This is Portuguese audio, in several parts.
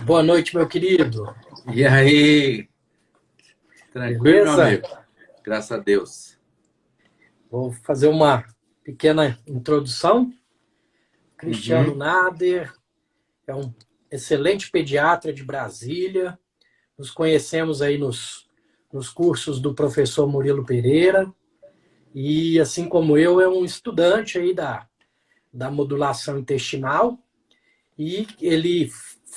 Boa noite, meu querido. E aí? Tranquilo, meu Beleza? amigo? Graças a Deus. Vou fazer uma pequena introdução. Cristiano Uhum. Nader é um excelente pediatra de Brasília. Nos conhecemos aí nos cursos do professor Murilo Pereira. E, assim como eu, é um estudante aí da modulação intestinal. E ele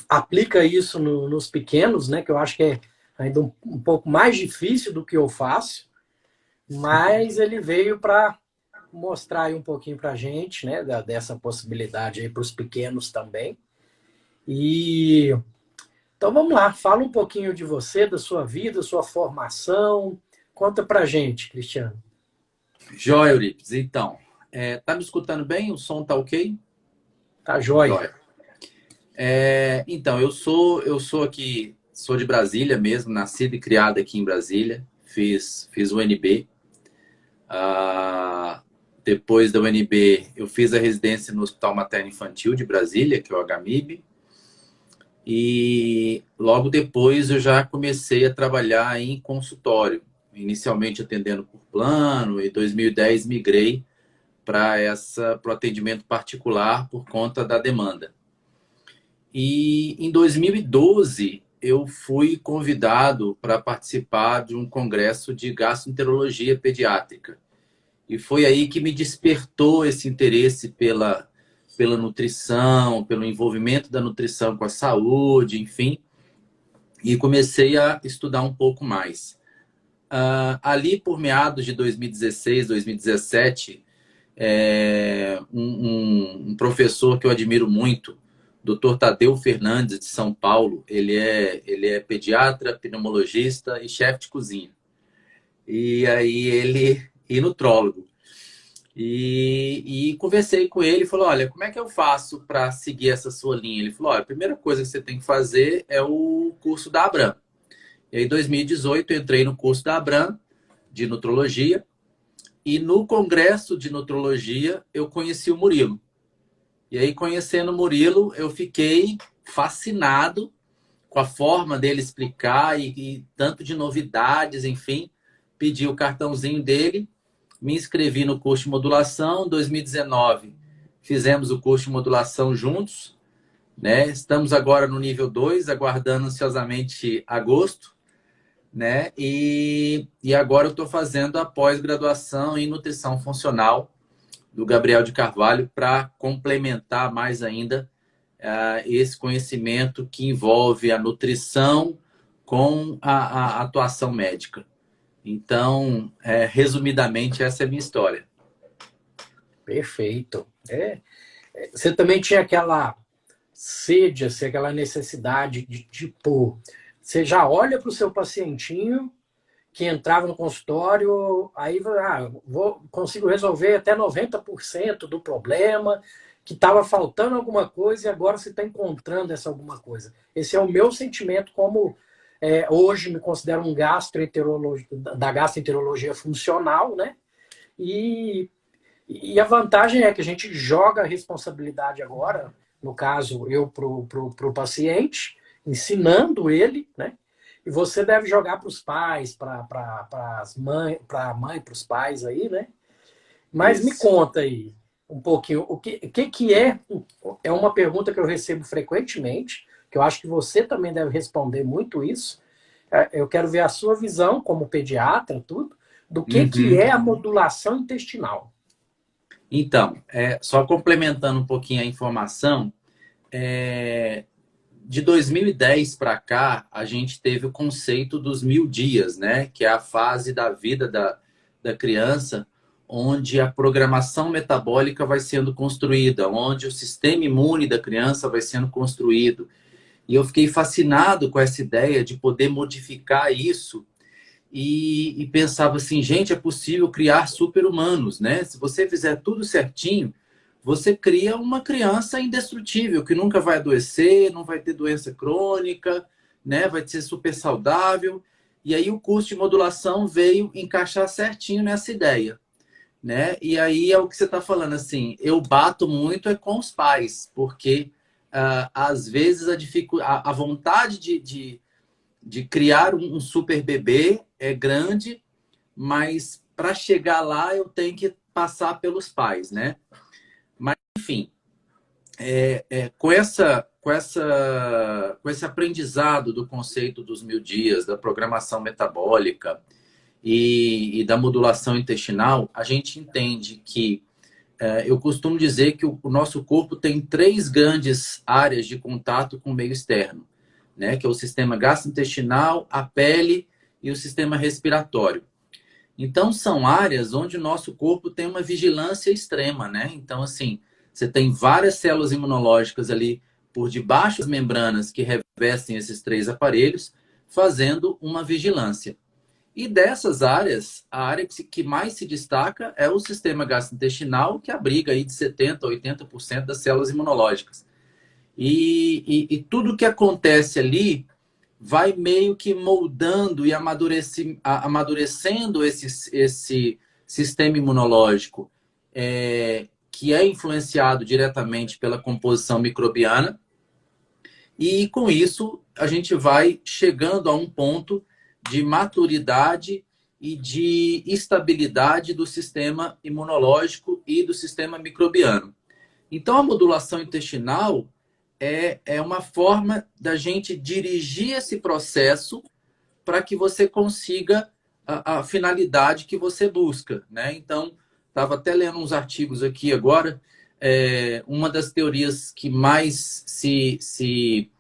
aplica isso nos pequenos, né? Que eu acho que é ainda um pouco mais difícil do que eu faço. Mas ele veio para mostrar aí um pouquinho para a gente, né, dessa possibilidade aí para os pequenos também. E então vamos lá, fala um pouquinho de você, da sua vida, sua formação. Conta para a gente, Cristiano. Joia, Euripides. Então, tá me escutando bem? O som tá ok? Tá joia. Joia. Então, eu sou aqui, sou de Brasília mesmo, nascido e criado aqui em Brasília. Fiz o UNB. Depois da UNB, eu fiz a residência no Hospital Materno Infantil de Brasília, que é o HMIB. E logo depois eu já comecei a trabalhar em consultório, inicialmente atendendo por plano, e em 2010 migrei para o atendimento particular por conta da demanda. E em 2012 eu fui convidado para participar de um congresso de gastroenterologia pediátrica. E foi aí que me despertou esse interesse pela nutrição, pelo envolvimento da nutrição com a saúde, enfim, e comecei a estudar um pouco mais. Ali por meados de 2016, 2017, um professor que eu admiro muito, Dr. Tadeu Fernandes, de São Paulo, ele é pediatra, pneumologista e chefe de cozinha. E nutrólogo. E conversei com ele e falou, olha, como é que eu faço para seguir essa sua linha? Ele falou, olha, a primeira coisa que você tem que fazer é o curso da Abram. E aí, em 2018, eu entrei no curso da Abram, de nutrologia, e no congresso de nutrologia, eu conheci o Murilo. E aí, conhecendo o Murilo, eu fiquei fascinado com a forma dele explicar e tanto de novidades, enfim, pedi o cartãozinho dele, me inscrevi no curso de modulação. Em 2019, fizemos o curso de modulação juntos, né? Estamos agora no nível 2, aguardando ansiosamente agosto, né? E agora eu estou fazendo a pós-graduação em nutrição funcional do Gabriel de Carvalho para complementar mais ainda esse conhecimento que envolve a nutrição com a atuação médica. Então, resumidamente, essa é a minha história. Perfeito. Você também tinha aquela sede, assim, aquela necessidade de, tipo, você já olha para o seu pacientinho que entrava no consultório, aí consigo resolver até 90% do problema, que estava faltando alguma coisa e agora você está encontrando essa alguma coisa. Esse é o meu sentimento como hoje me considero um da gastroenterologia funcional, né? E a vantagem é que a gente joga a responsabilidade agora, no caso, eu pro paciente, ensinando ele, né? E você deve jogar para os pais, para a mãe, para os pais aí, né? Mas me Isso. conta aí um pouquinho, o que é uma pergunta que eu recebo frequentemente, que eu acho que você também deve responder muito isso. Eu quero ver a sua visão como pediatra, tudo, do que Uhum. é a modulação intestinal. Então, só complementando um pouquinho a informação, de 2010 para cá, a gente teve o conceito dos 1000 dias, né? Que é a fase da vida da criança, onde a programação metabólica vai sendo construída, onde o sistema imune da criança vai sendo construído. E eu fiquei fascinado com essa ideia de poder modificar isso e pensava assim, gente, é possível criar super-humanos, né? Se você fizer tudo certinho, você cria uma criança indestrutível, que nunca vai adoecer, não vai ter doença crônica, né? Vai ser super saudável. E aí o curso de modulação veio encaixar certinho nessa ideia, né? E aí é o que você está falando, assim, eu bato muito é com os pais, porque às vezes a vontade de criar um super bebê é grande, mas para chegar lá eu tenho que passar pelos pais, né? Mas, enfim, com esse aprendizado do conceito dos 1000 dias, da programação metabólica e da modulação intestinal, a gente entende que eu costumo dizer que o nosso corpo tem 3 grandes áreas de contato com o meio externo, né? Que é o sistema gastrointestinal, a pele e o sistema respiratório. Então, são áreas onde o nosso corpo tem uma vigilância extrema, né? Então, assim, você tem várias células imunológicas ali por debaixo das membranas que revestem esses 3 aparelhos, fazendo uma vigilância. E dessas áreas, a área que mais se destaca é o sistema gastrointestinal, que abriga aí de 70% a 80% das células imunológicas. E tudo que acontece ali vai meio que moldando e amadurecendo esse sistema imunológico, que é influenciado diretamente pela composição microbiana. E com isso, a gente vai chegando a um ponto de maturidade e de estabilidade do sistema imunológico e do sistema microbiano. Então, a modulação intestinal é uma forma da gente dirigir esse processo para que você consiga a finalidade que você busca, né? Então, estava até lendo uns artigos aqui agora. Uma das teorias que mais se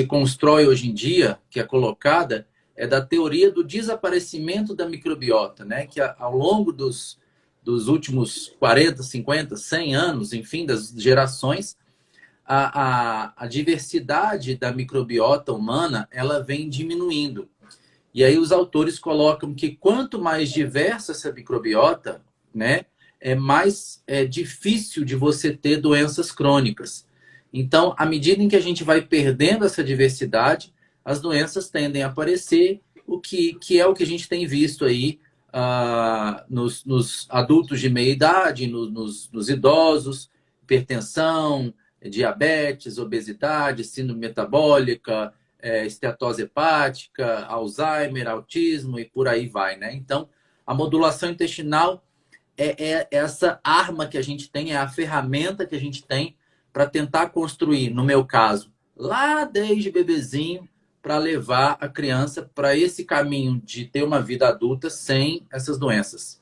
constrói hoje em dia, que é colocada, é da teoria do desaparecimento da microbiota, né? Que ao longo dos últimos 40, 50, 100 anos, enfim, das gerações, a diversidade da microbiota humana ela vem diminuindo. E aí os autores colocam que quanto mais diversa essa microbiota, né, é mais difícil de você ter doenças crônicas. Então, à medida em que a gente vai perdendo essa diversidade, as doenças tendem a aparecer, o que é o que a gente tem visto aí nos adultos de meia idade, nos idosos, hipertensão, diabetes, obesidade, síndrome metabólica, esteatose hepática, Alzheimer, autismo e por aí vai, né? Então, a modulação intestinal é essa arma que a gente tem, é a ferramenta que a gente tem para tentar construir, no meu caso, lá desde bebezinho, para levar a criança para esse caminho de ter uma vida adulta sem essas doenças.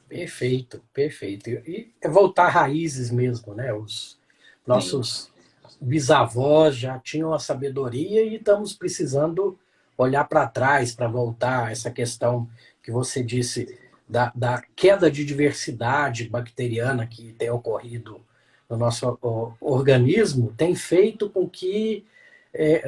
Perfeito, perfeito. E é voltar a raízes mesmo, né? Os nossos bisavós já tinham a sabedoria e estamos precisando olhar para trás para voltar a essa questão que você disse da queda de diversidade bacteriana que tem ocorrido no nosso organismo, tem feito com que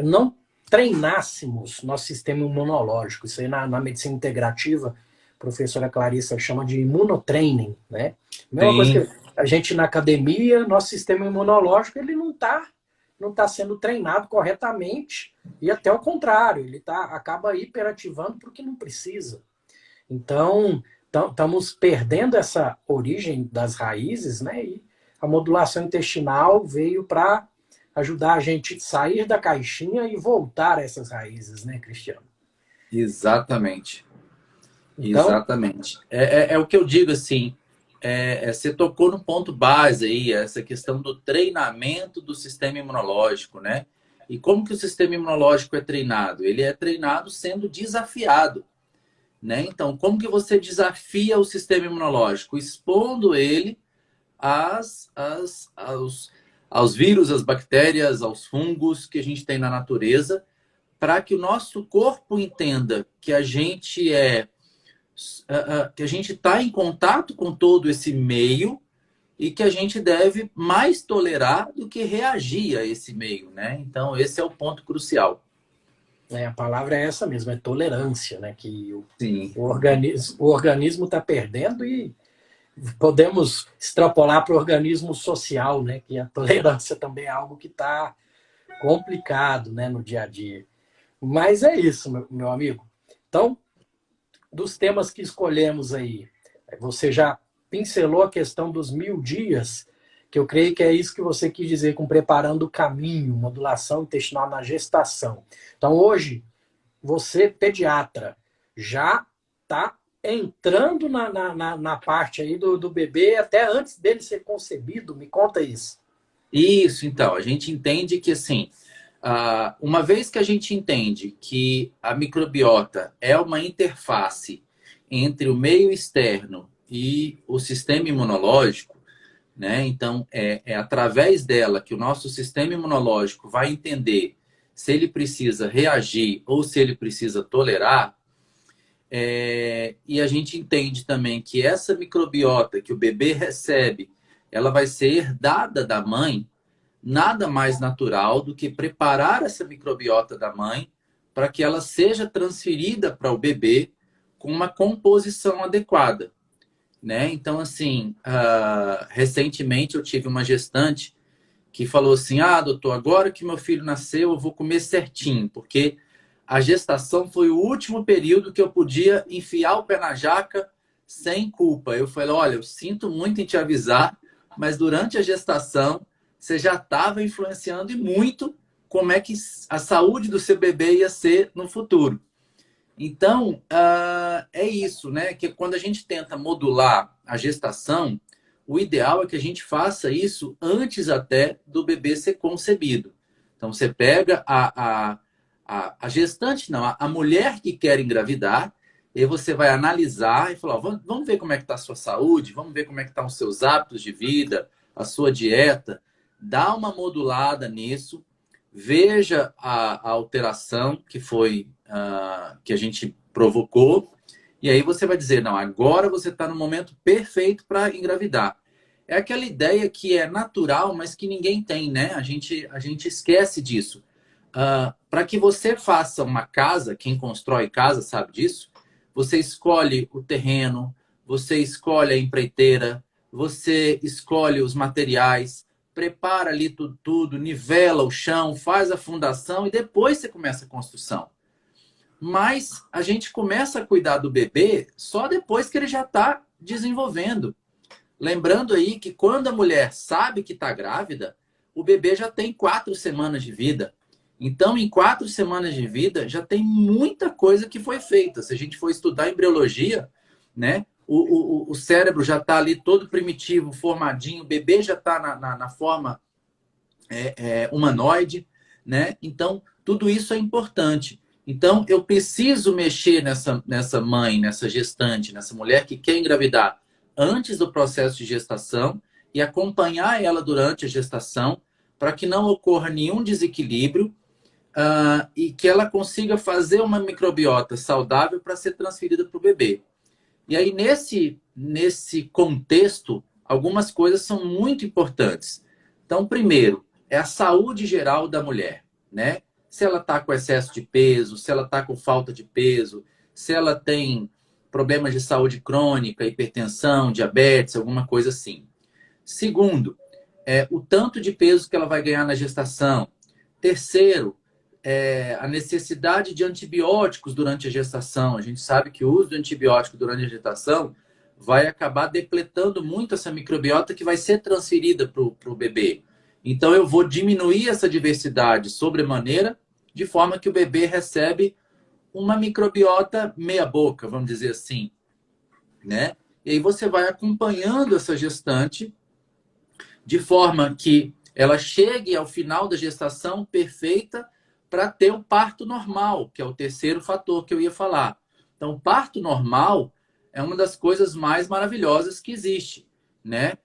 não treinássemos nosso sistema imunológico. Isso aí na medicina integrativa, a professora Clarissa chama de imunotraining, né? Mesma coisa que a gente na academia, nosso sistema imunológico ele não tá sendo treinado corretamente e até o contrário, ele acaba hiperativando porque não precisa. Então, estamos perdendo essa origem das raízes, né? E a modulação intestinal veio para ajudar a gente a sair da caixinha e voltar a essas raízes, né, Cristiano? Exatamente. Então, exatamente. É o que eu digo, assim, você tocou no ponto base aí, essa questão do treinamento do sistema imunológico, né? E como que o sistema imunológico é treinado? Ele é treinado sendo desafiado, né? Então, como que você desafia o sistema imunológico? Expondo ele aos vírus, às bactérias, aos fungos que a gente tem na natureza, para que o nosso corpo entenda que a gente está em contato com todo esse meio e que a gente deve mais tolerar do que reagir a esse meio, né? Então, esse é o ponto crucial. A palavra é essa mesmo, é tolerância, né? Que Sim. o organismo está perdendo e podemos extrapolar para o organismo social, né? Que a tolerância também é algo que está complicado, né, no dia a dia. Mas é isso, meu amigo. Então, dos temas que escolhemos aí, você já pincelou a questão dos 1.000 dias, que eu creio que é isso que você quis dizer com preparando o caminho, modulação intestinal na gestação. Então, hoje, você, pediatra, já está entrando na parte aí do bebê até antes dele ser concebido. Me conta isso. Isso, então, a gente entende que, assim, uma vez que a gente entende que a microbiota é uma interface entre o meio externo e o sistema imunológico, né? Então, é através dela que o nosso sistema imunológico vai entender se ele precisa reagir ou se ele precisa tolerar. E a gente entende também que essa microbiota que o bebê recebe, ela vai ser herdada da mãe, nada mais natural do que preparar essa microbiota da mãe para que ela seja transferida para o bebê com uma composição adequada, né? Então, assim, recentemente eu tive uma gestante que falou assim: doutor, agora que meu filho nasceu, eu vou comer certinho, porque a gestação foi o último período que eu podia enfiar o pé na jaca sem culpa. Eu falei: olha, eu sinto muito em te avisar, mas durante a gestação você já estava influenciando e muito como é que a saúde do seu bebê ia ser no futuro. Então, é isso, né? Que quando a gente tenta modular a gestação, o ideal é que a gente faça isso antes até do bebê ser concebido. Então, você pega a gestante, não, a mulher que quer engravidar, e você vai analisar e falar: vamos ver como é que está a sua saúde, vamos ver como é que estão os seus hábitos de vida, a sua dieta. Dá uma modulada nisso, veja a alteração que foi que a gente provocou, e aí você vai dizer: não, agora você está no momento perfeito para engravidar. É aquela ideia que é natural, mas que ninguém tem, né? A gente esquece disso. Para que você faça uma casa, quem constrói casa sabe disso, você escolhe o terreno, você escolhe a empreiteira, você escolhe os materiais, prepara ali tudo, nivela o chão, faz a fundação e depois você começa a construção. Mas a gente começa a cuidar do bebê só depois que ele já está desenvolvendo. Lembrando aí que quando a mulher sabe que está grávida, o bebê já tem 4 semanas de vida. Então, em 4 semanas de vida, já tem muita coisa que foi feita. Se a gente for estudar embriologia, né, o cérebro já está ali todo primitivo, formadinho, o bebê já está na forma humanoide, né? Então, tudo isso é importante. Então, eu preciso mexer nessa mãe, nessa gestante, nessa mulher que quer engravidar antes do processo de gestação e acompanhar ela durante a gestação para que não ocorra nenhum desequilíbrio e que ela consiga fazer uma microbiota saudável para ser transferida para o bebê. E aí, nesse contexto, algumas coisas são muito importantes. Então, primeiro, é a saúde geral da mulher, né? Se ela está com excesso de peso, se ela está com falta de peso, se ela tem problemas de saúde crônica, hipertensão, diabetes, alguma coisa assim. Segundo, o tanto de peso que ela vai ganhar na gestação. Terceiro, a necessidade de antibióticos durante a gestação. A gente sabe que o uso de antibiótico durante a gestação vai acabar depletando muito essa microbiota que vai ser transferida para o bebê. Então, eu vou diminuir essa diversidade sobremaneira, de forma que o bebê recebe uma microbiota meia boca, vamos dizer assim, né? E aí você vai acompanhando essa gestante de forma que ela chegue ao final da gestação perfeita para ter o parto normal, que é o terceiro fator que eu ia falar. Então, o parto normal é uma das coisas mais maravilhosas que existe, né?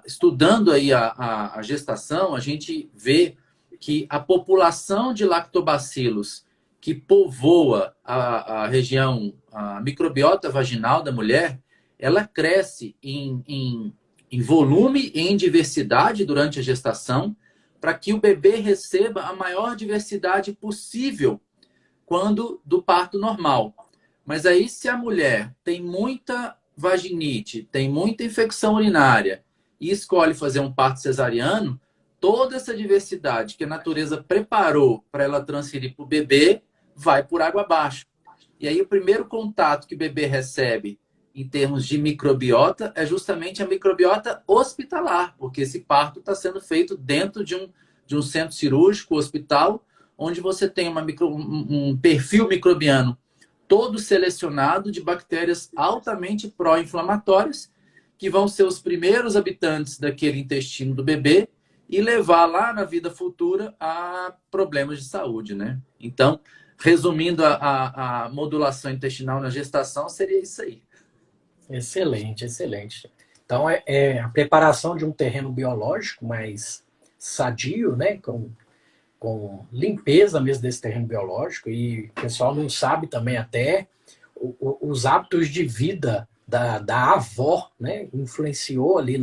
Estudando aí a gestação, a gente vê que a população de lactobacilos que povoa a região, a microbiota vaginal da mulher, ela cresce em volume e em diversidade durante a gestação, para que o bebê receba a maior diversidade possível quando do parto normal. Mas aí, se a mulher tem muita vaginite, tem muita infecção urinária e escolhe fazer um parto cesariano, toda essa diversidade que a natureza preparou para ela transferir para o bebê vai por água abaixo. E aí o primeiro contato que o bebê recebe em termos de microbiota é justamente a microbiota hospitalar, porque esse parto está sendo feito dentro de um centro cirúrgico, hospital, onde você tem um perfil microbiano todo selecionado de bactérias altamente pró-inflamatórias, que vão ser os primeiros habitantes daquele intestino do bebê e levar lá na vida futura a problemas de saúde, né? Então, resumindo a modulação intestinal na gestação, seria isso aí. Excelente, excelente. Então, é a preparação de um terreno biológico mais sadio, né? Com limpeza mesmo desse terreno biológico. E o pessoal não sabe também até os hábitos de vida da avó, né? Influenciou ali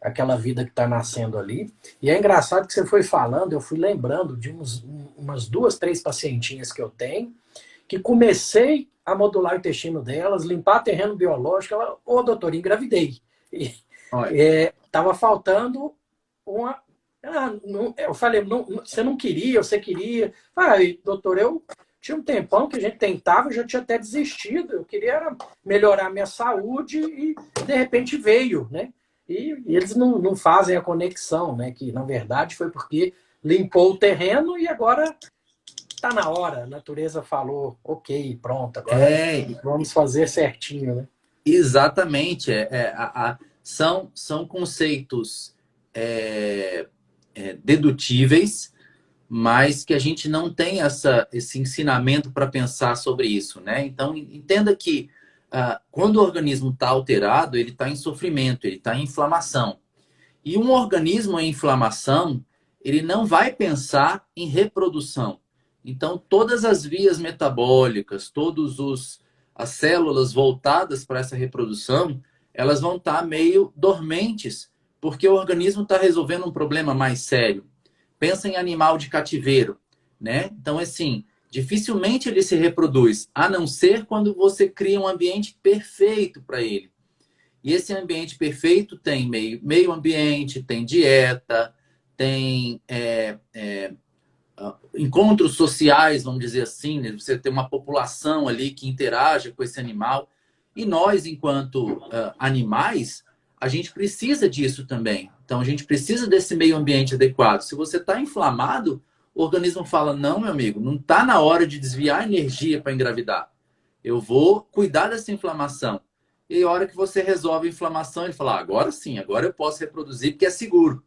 aquela vida que está nascendo ali. E é engraçado que você foi falando, eu fui lembrando de umas 2, 3 pacientinhas que eu tenho, que comecei a modular o intestino delas, limpar terreno biológico. Ela, doutor, engravidei. Tava faltando uma... eu falei, não, você não queria, você queria. Doutor, eu tinha um tempão que a gente tentava, eu já tinha até desistido. Eu queria melhorar a minha saúde e, de repente, veio, né? E eles não fazem a conexão, né? Que, na verdade, foi porque limpou o terreno e agora está na hora. A natureza falou, ok, pronto, agora vamos fazer certinho, né? Exatamente. São conceitos dedutíveis, mas que a gente não tem esse ensinamento para pensar sobre isso, né? Então, entenda que quando o organismo está alterado, ele está em sofrimento, ele está em inflamação. E um organismo em inflamação, ele não vai pensar em reprodução. Então, todas as vias metabólicas, as células voltadas para essa reprodução, elas vão estar meio dormentes, porque o organismo está resolvendo um problema mais sério. Pensa em animal de cativeiro, né? Então, assim, dificilmente ele se reproduz, a não ser quando você cria um ambiente perfeito para ele. E esse ambiente perfeito tem meio ambiente, tem dieta, tem encontros sociais, vamos dizer assim, né? Você tem uma população ali que interaja com esse animal. E nós, enquanto animais, a gente precisa disso também. Então, a gente precisa desse meio ambiente adequado. Se você está inflamado, o organismo fala, não, meu amigo, não está na hora de desviar energia para engravidar. Eu vou cuidar dessa inflamação. E a hora que você resolve a inflamação, ele fala, agora sim, agora eu posso reproduzir porque é seguro.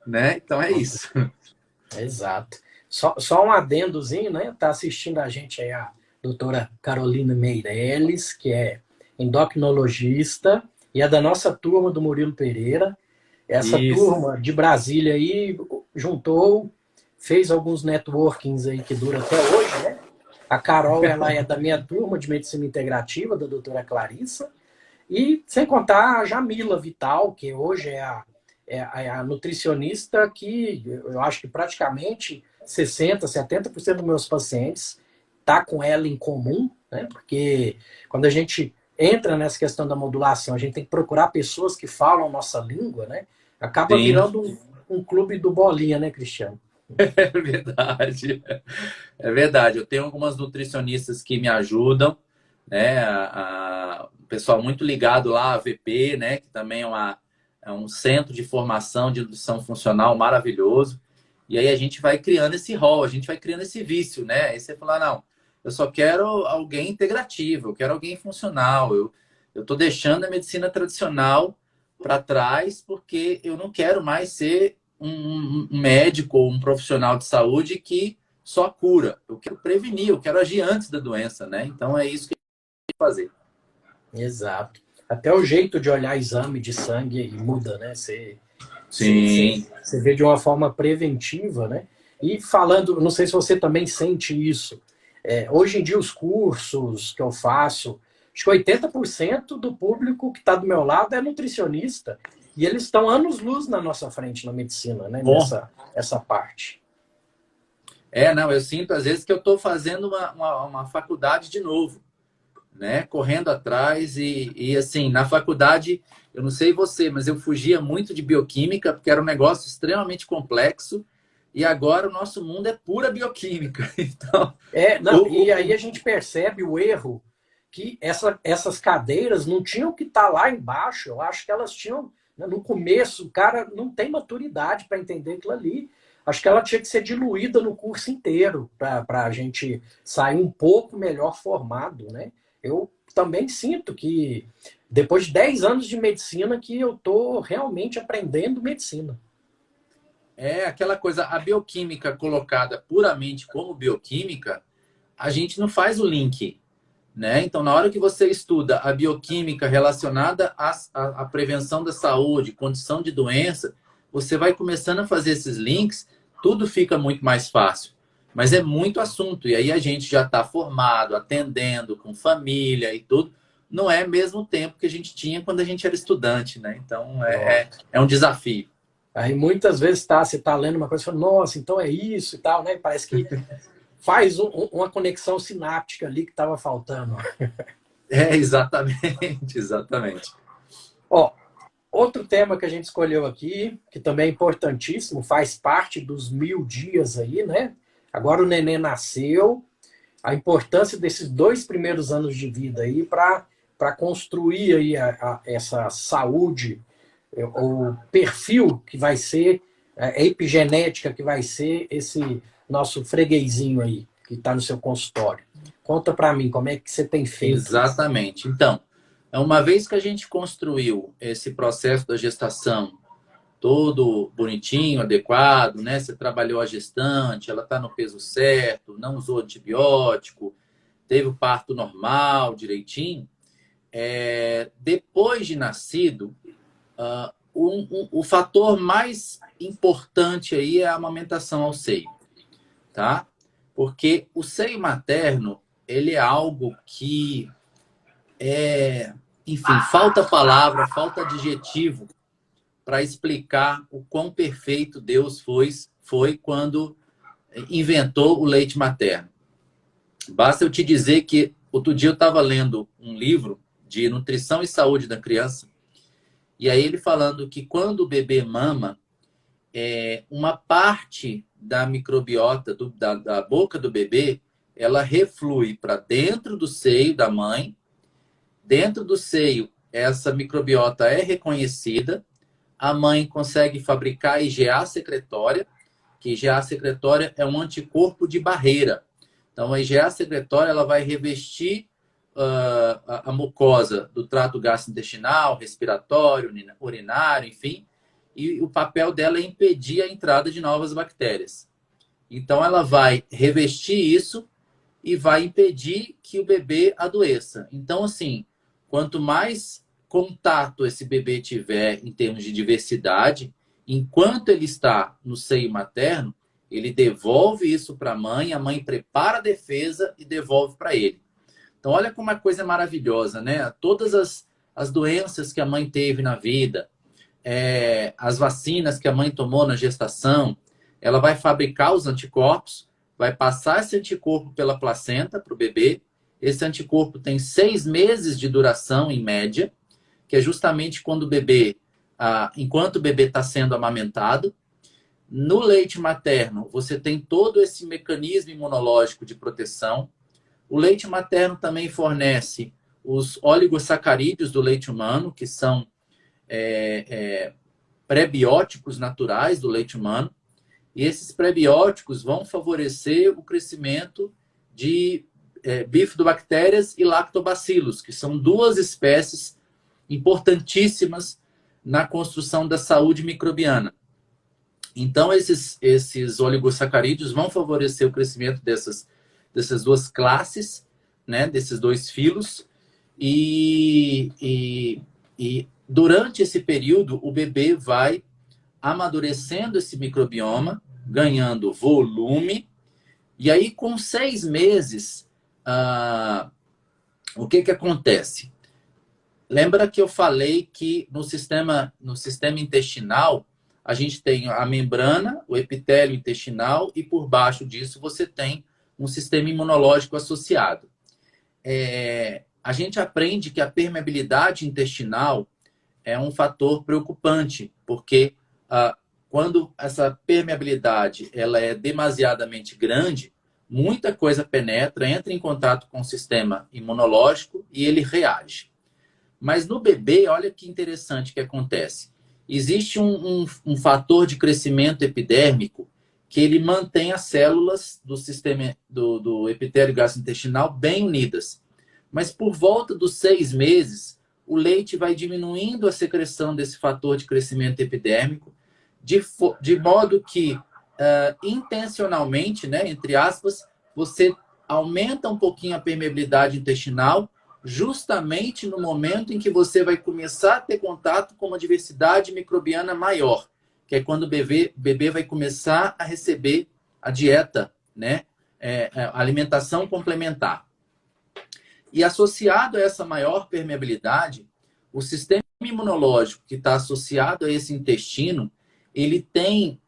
Né? Então, é isso. Exato. Só um adendozinho, né? Está assistindo a gente aí a doutora Carolina Meirelles, que é endocrinologista e é da nossa turma do Murilo Pereira. Essa turma de Brasília aí juntou, fez alguns networkings aí que dura até hoje, né? A Carol, ela é da minha turma de medicina integrativa, da doutora Clarissa. E sem contar a Jamila Vital, que hoje é a nutricionista que eu acho que praticamente 60%, 70% dos meus pacientes tá com ela em comum, né? Porque quando a gente entra nessa questão da modulação, a gente tem que procurar pessoas que falam nossa língua, né? Acaba virando um clube do bolinha, né, Cristiano? É verdade. É verdade. Eu tenho algumas nutricionistas que me ajudam, né? O pessoal muito ligado lá, a VP, né? Que também é um centro de formação de nutrição funcional maravilhoso. E aí a gente vai criando esse rol, a gente vai criando esse vício, né? Aí você fala, não, eu só quero alguém integrativo, eu quero alguém funcional. Eu estou deixando a medicina tradicional para trás porque eu não quero mais ser um médico ou um profissional de saúde que só cura. Eu quero prevenir, eu quero agir antes da doença, né? Então é isso que a gente tem que fazer. Exato. Até o jeito de olhar exame de sangue muda, né? Você vê de uma forma preventiva, né? E falando, não sei se você também sente isso. Hoje em dia, os cursos que eu faço, acho que 80% do npúblico que está do meu lado é nutricionista. E eles estão anos-luz na nossa frente na medicina, né? Essa parte. Não, eu sinto às vezes que eu estou fazendo uma faculdade de novo. né? Correndo atrás e assim, na faculdade, eu não sei você, mas eu fugia muito de bioquímica, porque era um negócio extremamente complexo, e agora o nosso mundo é pura bioquímica. Então, Não, e aí a gente percebe o erro que essas cadeiras não tinham que estar lá embaixo. Eu acho que elas tinham, né, no começo, o cara não tem maturidade para entender aquilo ali. Acho que ela tinha que ser diluída no curso inteiro para a gente sair um pouco melhor formado, né? Eu também sinto que depois de 10 anos de medicina que eu estou realmente aprendendo medicina. é aquela coisa, a bioquímica colocada puramente como bioquímica, a gente não faz o link, né? Então, na hora que você estuda a bioquímica relacionada à prevenção da saúde, condição de doença, você vai começando a fazer esses links, tudo fica muito mais fácil. Mas é muito assunto, e aí a gente já está formado, atendendo, com família e tudo. Não é mesmo tempo que a gente tinha quando a gente era estudante, né? Então, é um desafio. Aí muitas vezes você está lendo uma coisa e fala, nossa, então é isso e tal, né? Parece que faz uma conexão sináptica ali que estava faltando. É, exatamente, exatamente. Ó, outro tema que a gente escolheu aqui, que também é importantíssimo, faz parte dos 1000 dias aí, né? Agora o neném nasceu, a importância desses 2 primeiros anos de vida aí para construir aí essa saúde, o perfil que vai ser, a epigenética que vai ser esse nosso freguesinho aí, que está no seu consultório. Conta para mim, como é que você tem feito? Exatamente. Então, uma vez que a gente construiu esse processo da gestação todo bonitinho, adequado, né? Você trabalhou a gestante, ela está no peso certo, não usou antibiótico, teve o parto normal, direitinho. Depois de nascido, o fator mais importante aí é a amamentação ao seio, tá? Porque o seio materno, ele é algo que enfim, falta palavra, falta adjetivo para explicar o quão perfeito Deus foi quando inventou o leite materno. Basta eu te dizer que outro dia eu estava lendo um livro de nutrição e saúde da criança, e aí ele falando que quando o bebê mama, uma parte da microbiota da boca do bebê, ela reflui para dentro do seio da mãe. Dentro do seio, essa microbiota é reconhecida, a mãe consegue fabricar IgA secretória, que IgA secretória é um anticorpo de barreira. Então, a IgA secretória ela vai revestir a mucosa do trato gastrointestinal, respiratório, urinário, enfim, e o papel dela é impedir a entrada de novas bactérias. Então, ela vai revestir isso e vai impedir que o bebê adoeça. Então, assim, quanto mais contato esse bebê tiver em termos de diversidade, enquanto ele está no seio materno, ele devolve isso para a mãe prepara a defesa e devolve para ele. Então, olha como uma coisa maravilhosa, né? Todas as doenças que a mãe teve na vida, as vacinas que a mãe tomou na gestação, ela vai fabricar os anticorpos, vai passar esse anticorpo pela placenta para o bebê. Esse anticorpo tem 6 meses de duração, em média, que é justamente quando o bebê, enquanto o bebê está sendo amamentado. No leite materno, você tem todo esse mecanismo imunológico de proteção. O leite materno também fornece os oligosacarídeos do leite humano, que são prebióticos naturais do leite humano. E esses prebióticos vão favorecer o crescimento de bifidobactérias e lactobacilos, que são 2 espécies importantíssimas na construção da saúde microbiana. Então, esses oligosacarídeos vão favorecer o crescimento dessas 2 classes, né, desses 2 filos, e durante esse período o bebê vai amadurecendo esse microbioma, ganhando volume, e aí com 6 meses, o que acontece? Lembra que eu falei que no sistema intestinal, a gente tem a membrana, o epitélio intestinal, e por baixo disso você tem um sistema imunológico associado. a gente aprende que a permeabilidade intestinal é um fator preocupante, porque quando essa permeabilidade ela é demasiadamente grande, muita coisa penetra, entra em contato com o sistema imunológico e ele reage. Mas no bebê, olha que interessante que acontece. Existe um fator de crescimento epidérmico que ele mantém as células do sistema do epitélio gastrointestinal bem unidas. Mas por volta dos 6 meses, o leite vai diminuindo a secreção desse fator de crescimento epidérmico, de modo que, intencionalmente, né, entre aspas, você aumenta um pouquinho a permeabilidade intestinal, justamente no momento em que você vai começar a ter contato com uma diversidade microbiana maior, que é quando o bebê vai começar a receber a dieta, né, a alimentação complementar. E associado a essa maior permeabilidade, o sistema imunológico que está associado a esse intestino, ele tem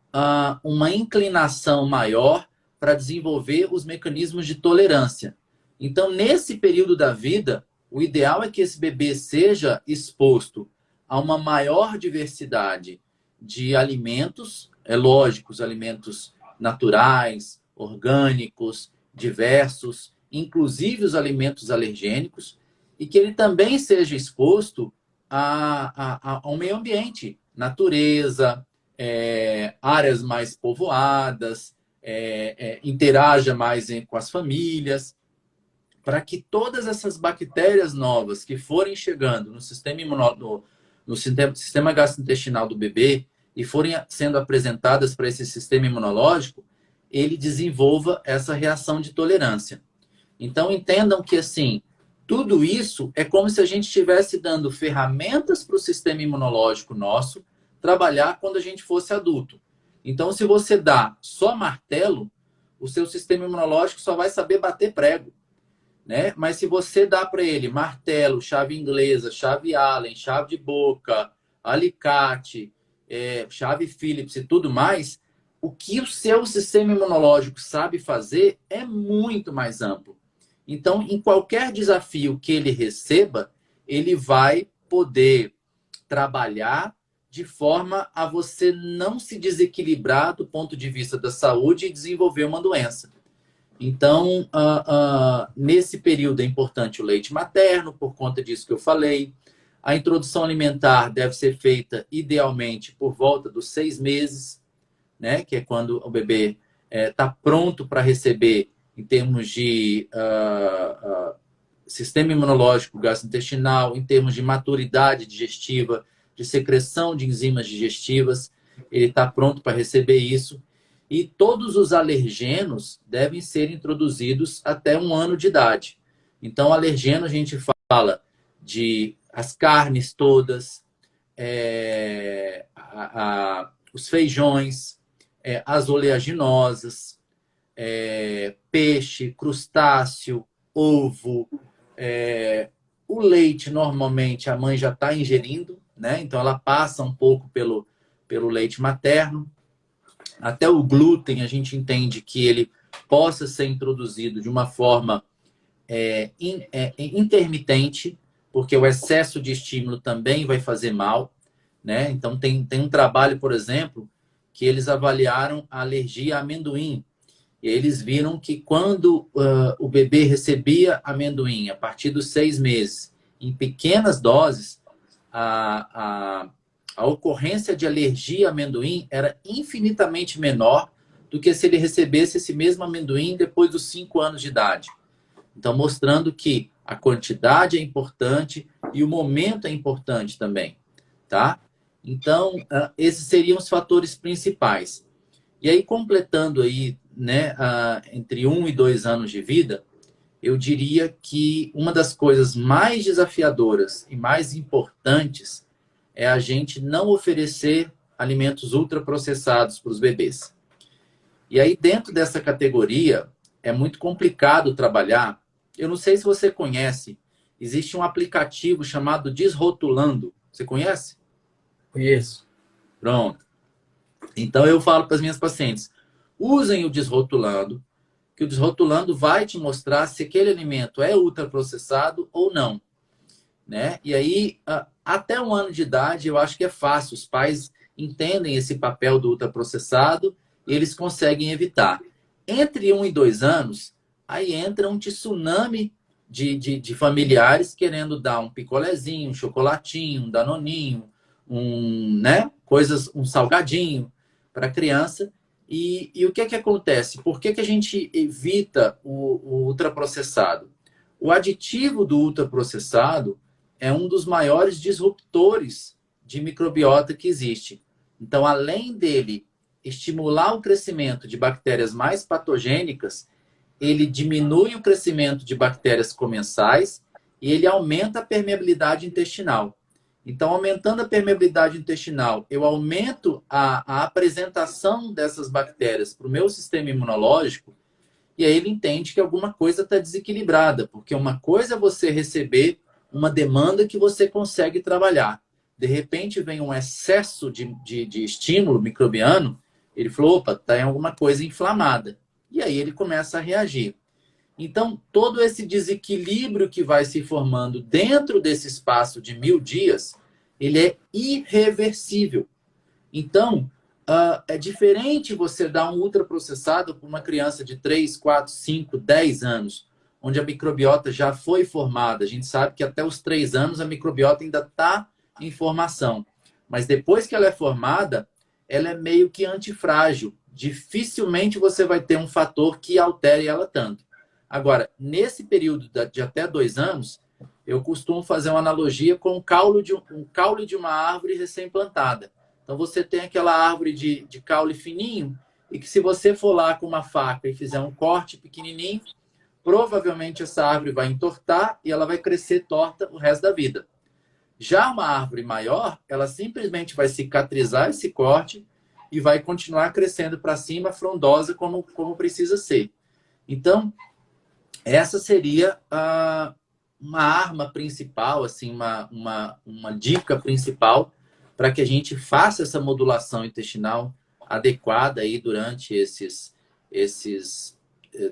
uma inclinação maior para desenvolver os mecanismos de tolerância. Então, nesse período da vida, o ideal é que esse bebê seja exposto a uma maior diversidade de alimentos, é lógico, os alimentos naturais, orgânicos, diversos, inclusive os alergênicos, e que ele também seja exposto ao meio ambiente, natureza, áreas mais povoadas, interaja mais com as famílias, para que todas essas bactérias novas que forem chegando no sistema no sistema gastrointestinal do bebê e forem sendo apresentadas para esse sistema imunológico, ele desenvolva essa reação de tolerância. Então, entendam que, assim, tudo isso é como se a gente estivesse dando ferramentas para o sistema imunológico nosso trabalhar quando a gente fosse adulto. Então, se você dá só martelo, o seu sistema imunológico só vai saber bater prego, né? Mas se você dá para ele martelo, chave inglesa, chave Allen, chave de boca, alicate, chave Phillips e tudo mais, o que o seu sistema imunológico sabe fazer é muito mais amplo. Então, em qualquer desafio que ele receba, ele vai poder trabalhar de forma a você não se desequilibrar do ponto de vista da saúde e desenvolver uma doença. Então, nesse período é importante o leite materno, por conta disso que eu falei. A introdução alimentar deve ser feita, idealmente, por volta dos 6 meses, né? Que é quando o bebê está pronto para receber, em termos de sistema imunológico gastrointestinal, em termos de maturidade digestiva, de secreção de enzimas digestivas, ele está pronto para receber isso. E todos os alergenos devem ser introduzidos até 1 ano de idade. Então, alergeno a gente fala de as carnes todas, os feijões, as oleaginosas, peixe, crustáceo, ovo, o leite, normalmente, a mãe já está ingerindo, né? Então, ela passa um pouco pelo leite materno. Até o glúten, a gente entende que ele possa ser introduzido de uma forma intermitente, porque o excesso de estímulo também vai fazer mal, né? Então, tem um trabalho, por exemplo, que eles avaliaram a alergia a amendoim. E eles viram que quando o bebê recebia amendoim a partir dos 6 meses, em pequenas doses, a ocorrência de alergia a amendoim era infinitamente menor do que se ele recebesse esse mesmo amendoim depois dos 5 anos de idade. Então, mostrando que a quantidade é importante e o momento é importante também, tá? Então, esses seriam os fatores principais. E aí, completando aí, né, entre 1 e 2 anos de vida, eu diria que uma das coisas mais desafiadoras e mais importantes é a gente não oferecer alimentos ultraprocessados para os bebês. E aí, dentro dessa categoria, é muito complicado trabalhar. Eu não sei se você conhece, existe um aplicativo chamado Desrotulando. Você conhece? Conheço. Pronto. Então, eu falo para as minhas pacientes, usem o Desrotulando, que o desrotulando vai te mostrar se aquele alimento é ultraprocessado ou não, né? E aí, até 1 ano de idade, eu acho que é fácil. Os pais entendem esse papel do ultraprocessado e eles conseguem evitar. Entre 1 e 2 anos, aí entra um tsunami de familiares querendo dar um picolézinho, um chocolatinho, um danoninho, né? Um salgadinho para a criança. E o que é que acontece? Por que a gente evita o ultraprocessado? O aditivo do ultraprocessado é um dos maiores disruptores de microbiota que existe. Então, além dele estimular o crescimento de bactérias mais patogênicas, ele diminui o crescimento de bactérias comensais e ele aumenta a permeabilidade intestinal. Então, aumentando a permeabilidade intestinal, eu aumento a apresentação dessas bactérias para o meu sistema imunológico e aí ele entende que alguma coisa está desequilibrada, porque uma coisa é você receber uma demanda que você consegue trabalhar. De repente vem um excesso de estímulo microbiano, ele falou, opa, está em alguma coisa inflamada. E aí ele começa a reagir. Então, todo esse desequilíbrio que vai se formando dentro desse espaço de 1000 dias, ele é irreversível. Então, é diferente você dar um ultraprocessado para uma criança de 3, 4, 5, 10 anos, onde a microbiota já foi formada. A gente sabe que até os 3 anos a microbiota ainda está em formação. Mas depois que ela é formada, ela é meio que antifrágil. Dificilmente você vai ter um fator que altere ela tanto. Agora, nesse período de até 2 anos, eu costumo fazer uma analogia com um caule de uma árvore recém-plantada. Então, você tem aquela árvore de caule fininho e que se você for lá com uma faca e fizer um corte pequenininho, provavelmente essa árvore vai entortar e ela vai crescer torta o resto da vida. Já uma árvore maior, ela simplesmente vai cicatrizar esse corte e vai continuar crescendo para cima, frondosa, como precisa ser. Então, essa seria uma arma principal, assim, uma dica principal para que a gente faça essa modulação intestinal adequada aí durante esses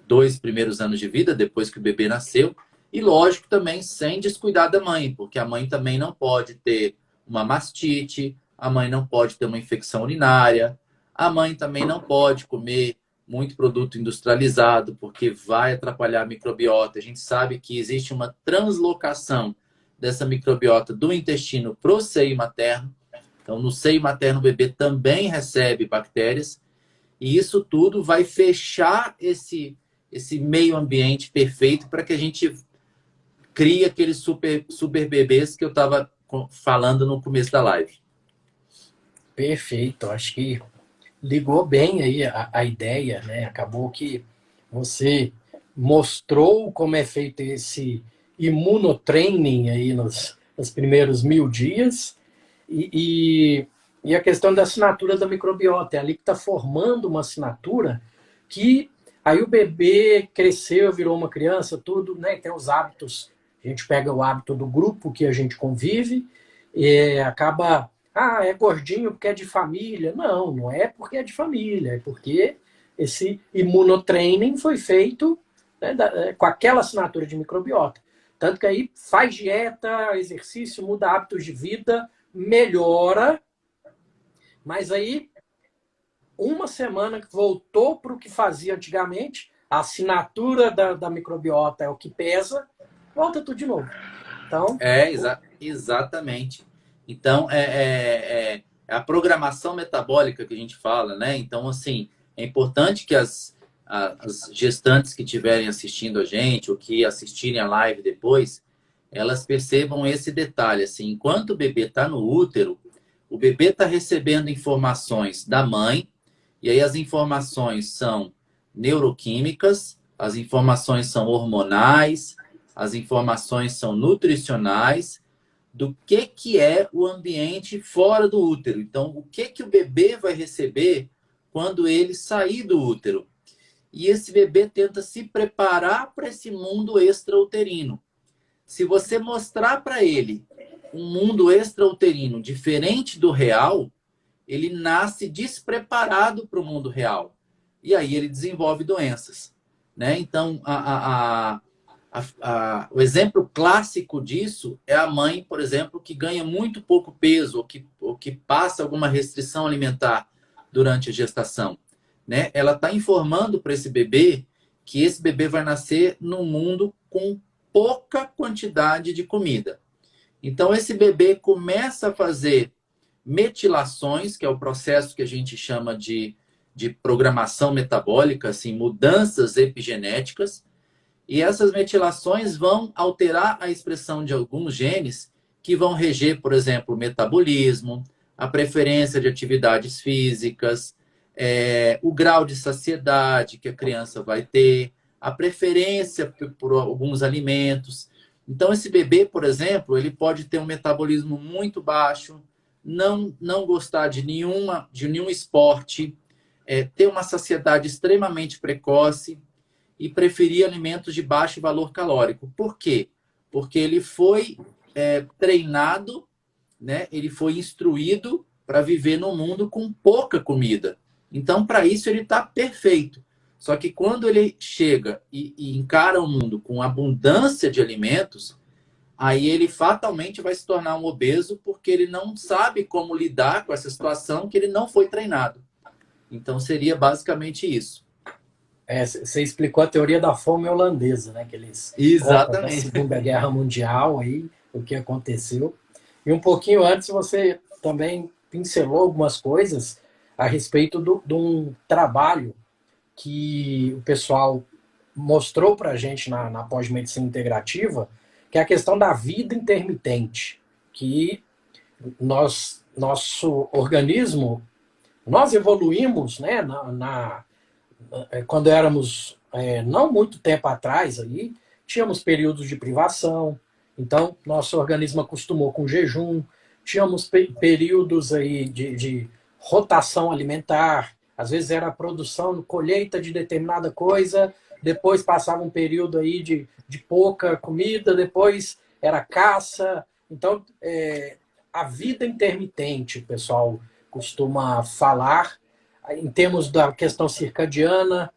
2 primeiros anos de vida, depois que o bebê nasceu. E, lógico, também sem descuidar da mãe, porque a mãe também não pode ter uma mastite, a mãe não pode ter uma infecção urinária, a mãe também não pode comer muito produto industrializado, porque vai atrapalhar a microbiota. A gente sabe que existe uma translocação dessa microbiota do intestino para o seio materno. Então, no seio materno, o bebê também recebe bactérias. E isso tudo vai fechar esse meio ambiente perfeito para que a gente crie aqueles super bebês que eu estava falando no começo da live. Perfeito. Acho que ligou bem aí a ideia, né? Acabou que você mostrou como é feito esse imunotraining aí nos primeiros 1000 dias e a questão da assinatura da microbiota. É ali que está formando uma assinatura que aí o bebê cresceu, virou uma criança, tudo, né? Tem os hábitos, a gente pega o hábito do grupo que a gente convive e acaba... é gordinho porque é de família. Não, não é porque é de família. É porque esse imunotraining foi feito, né, com aquela assinatura de microbiota. Tanto que aí faz dieta, exercício, muda hábitos de vida, melhora. Mas aí, 1 semana que voltou para o que fazia antigamente, a assinatura da microbiota é o que pesa, volta tudo de novo. Então, Exatamente. Então, é a programação metabólica que a gente fala, né? Então, assim, é importante que as gestantes que estiverem assistindo a gente ou que assistirem a live depois, elas percebam esse detalhe. Assim, enquanto o bebê está no útero, o bebê está recebendo informações da mãe, e aí as informações são neuroquímicas, as informações são hormonais, as informações são nutricionais, do que é o ambiente fora do útero. Então, o que o bebê vai receber quando ele sair do útero? E esse bebê tenta se preparar para esse mundo extrauterino. Se você mostrar para ele um mundo extrauterino diferente do real, ele nasce despreparado para o mundo real. E aí ele desenvolve doenças. né? Então, o exemplo clássico disso é a mãe, por exemplo, que ganha muito pouco peso ou que passa alguma restrição alimentar durante a gestação, né? Ela está informando para esse bebê que esse bebê vai nascer num mundo com pouca quantidade de comida. Então, esse bebê começa a fazer metilações, que é o processo que a gente chama de programação metabólica, assim, mudanças epigenéticas, e essas metilações vão alterar a expressão de alguns genes que vão reger, por exemplo, o metabolismo, a preferência de atividades físicas, o grau de saciedade que a criança vai ter, a preferência por alguns alimentos. Então, esse bebê, por exemplo, ele pode ter um metabolismo muito baixo, não gostar de nenhum esporte, ter uma saciedade extremamente precoce e preferir alimentos de baixo valor calórico. Por quê? Porque ele foi treinado, né? Ele foi instruído para viver num mundo com pouca comida. Então, para isso, ele está perfeito. Só que quando ele chega e encara o mundo com abundância de alimentos, aí ele fatalmente vai se tornar um obeso porque ele não sabe como lidar com essa situação que ele não foi treinado. Então, seria basicamente isso. Você explicou a teoria da fome holandesa, né? Que eles colocam da Exatamente. Segunda Guerra Mundial, aí, o que aconteceu. E um pouquinho antes você também pincelou algumas coisas a respeito de um trabalho que o pessoal mostrou para a gente na pós-medicina integrativa, que é a questão da vida intermitente, que nosso organismo, nós evoluímos, né, quando éramos, não muito tempo atrás, aí, tínhamos períodos de privação, então nosso organismo acostumou com jejum, tínhamos períodos aí de rotação alimentar, às vezes era a produção, colheita de determinada coisa, depois passava um período aí de pouca comida, depois era caça. Então, a vida intermitente, o pessoal costuma falar, em termos da questão circadiana,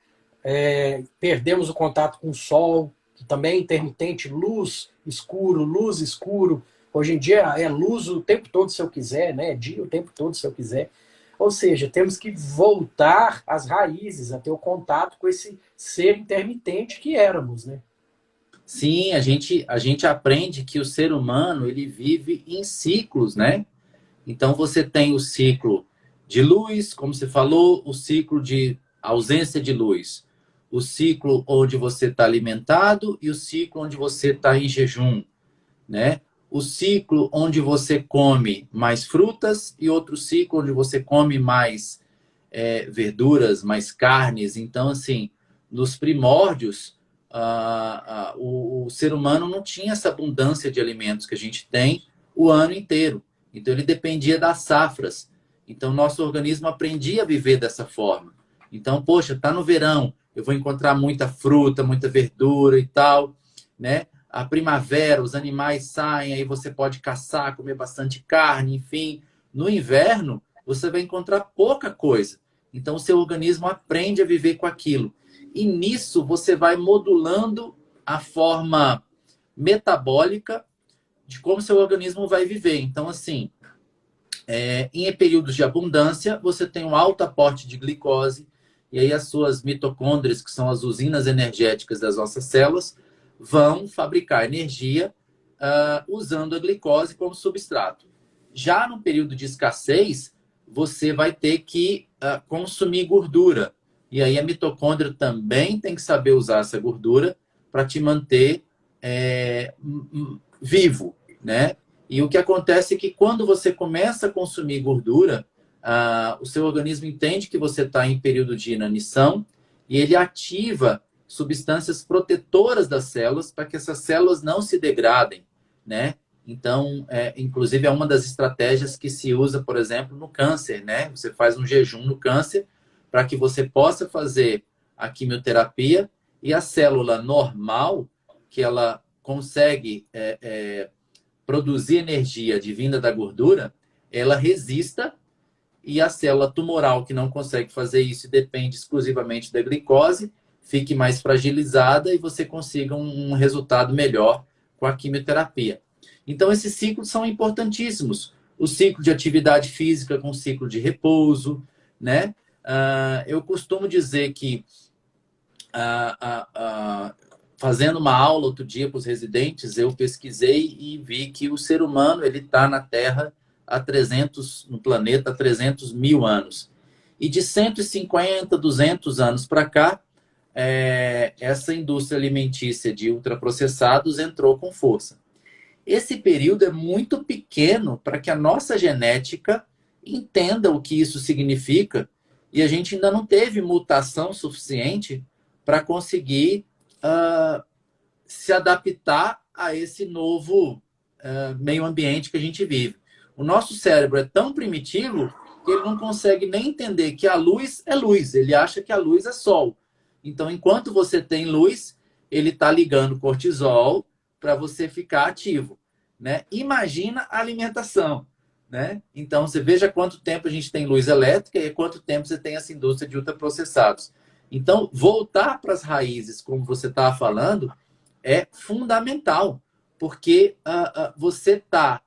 perdemos o contato com o sol, que também é intermitente, luz, escuro. Hoje em dia é luz o tempo todo se eu quiser, né? Dia o tempo todo se eu quiser. Ou seja, temos que voltar às raízes, a ter o contato com esse ser intermitente que éramos, né? Sim, a gente aprende que o ser humano ele vive em ciclos, né? Então você tem o ciclo de luz, como você falou, o ciclo de ausência de luz, o ciclo onde você está alimentado e o ciclo onde você está em jejum, né? O ciclo onde você come mais frutas e outro ciclo onde você come mais verduras, mais carnes. Então, assim, nos primórdios, o ser humano não tinha essa abundância de alimentos que a gente tem o ano inteiro. Então, ele dependia das safras. Então, nosso organismo aprendia a viver dessa forma. Então, poxa, tá no verão, eu vou encontrar muita fruta, muita verdura e tal, né? A primavera, os animais saem, aí você pode caçar, comer bastante carne, enfim. No inverno, você vai encontrar pouca coisa. Então, o seu organismo aprende a viver com aquilo. E nisso, você vai modulando a forma metabólica de como seu organismo vai viver. Então, assim, em períodos de abundância, você tem um alto aporte de glicose, e aí as suas mitocôndrias, que são as usinas energéticas das nossas células, vão fabricar energia usando a glicose como substrato. Já no período de escassez, você vai ter que consumir gordura. E aí a mitocôndria também tem que saber usar essa gordura para te manter vivo, né? E o que acontece é que quando você começa a consumir gordura, o seu organismo entende que você está em período de inanição e ele ativa substâncias protetoras das células para que essas células não se degradem, né? Então, inclusive, é uma das estratégias que se usa, por exemplo, no câncer, né? Você faz um jejum no câncer para que você possa fazer a quimioterapia e a célula normal, que ela consegue produzir energia advinda da gordura, ela resista, e a célula tumoral que não consegue fazer isso e depende exclusivamente da glicose, fique mais fragilizada e você consiga um resultado melhor com a quimioterapia. Então, esses ciclos são importantíssimos. O ciclo de atividade física com o ciclo de repouso, né? Eu costumo dizer que, fazendo uma aula outro dia para os residentes, eu pesquisei e vi que o ser humano ele está na Terra no planeta há 300 mil anos. E de 150, 200 anos para cá, essa indústria alimentícia de ultraprocessados entrou com força. Esse período é muito pequeno para que a nossa genética entenda o que isso significa e a gente ainda não teve mutação suficiente para conseguir se adaptar a esse novo meio ambiente que a gente vive. O nosso cérebro é tão primitivo que ele não consegue nem entender que a luz é luz. Ele acha que a luz é sol. Então, enquanto você tem luz, ele está ligando cortisol para você ficar ativo, né? Imagina a alimentação, né? Então, você veja quanto tempo a gente tem luz elétrica e quanto tempo você tem essa indústria de ultraprocessados. Então, voltar para as raízes, como você estava falando, é fundamental, porque você tá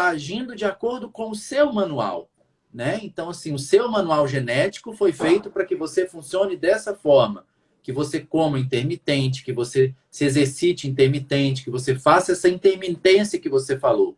agindo de acordo com o seu manual, né? Então, assim, o seu manual genético foi feito para que você funcione dessa forma, que você coma intermitente, que você se exercite intermitente, que você faça essa intermitência que você falou.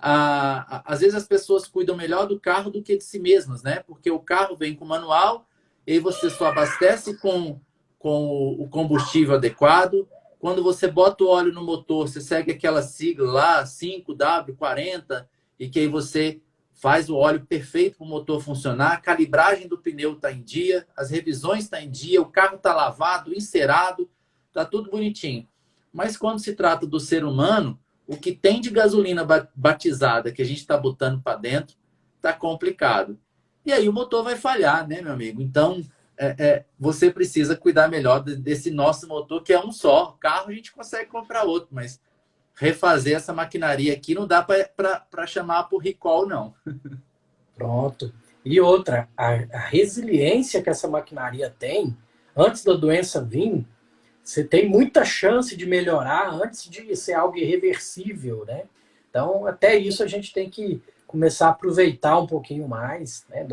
Às vezes as pessoas cuidam melhor do carro do que de si mesmas, né? Porque o carro vem com manual, e você só abastece com o combustível adequado. Quando você bota o óleo no motor, você segue aquela sigla lá, 5W40, e que aí você faz o óleo perfeito para o motor funcionar, a calibragem do pneu está em dia, as revisões estão em dia, o carro está lavado, encerado, está tudo bonitinho. Mas quando se trata do ser humano, o que tem de gasolina batizada que a gente está botando para dentro está complicado. E aí o motor vai falhar, né, meu amigo? Então, você precisa cuidar melhor desse nosso motor, que é um só. Carro a gente consegue comprar outro, mas refazer essa maquinaria aqui não dá para chamar por recall, não. Pronto. E outra, a resiliência que essa maquinaria tem, antes da doença vir, você tem muita chance de melhorar antes de ser algo irreversível, né? Então, até isso a gente tem que começar a aproveitar um pouquinho mais, né,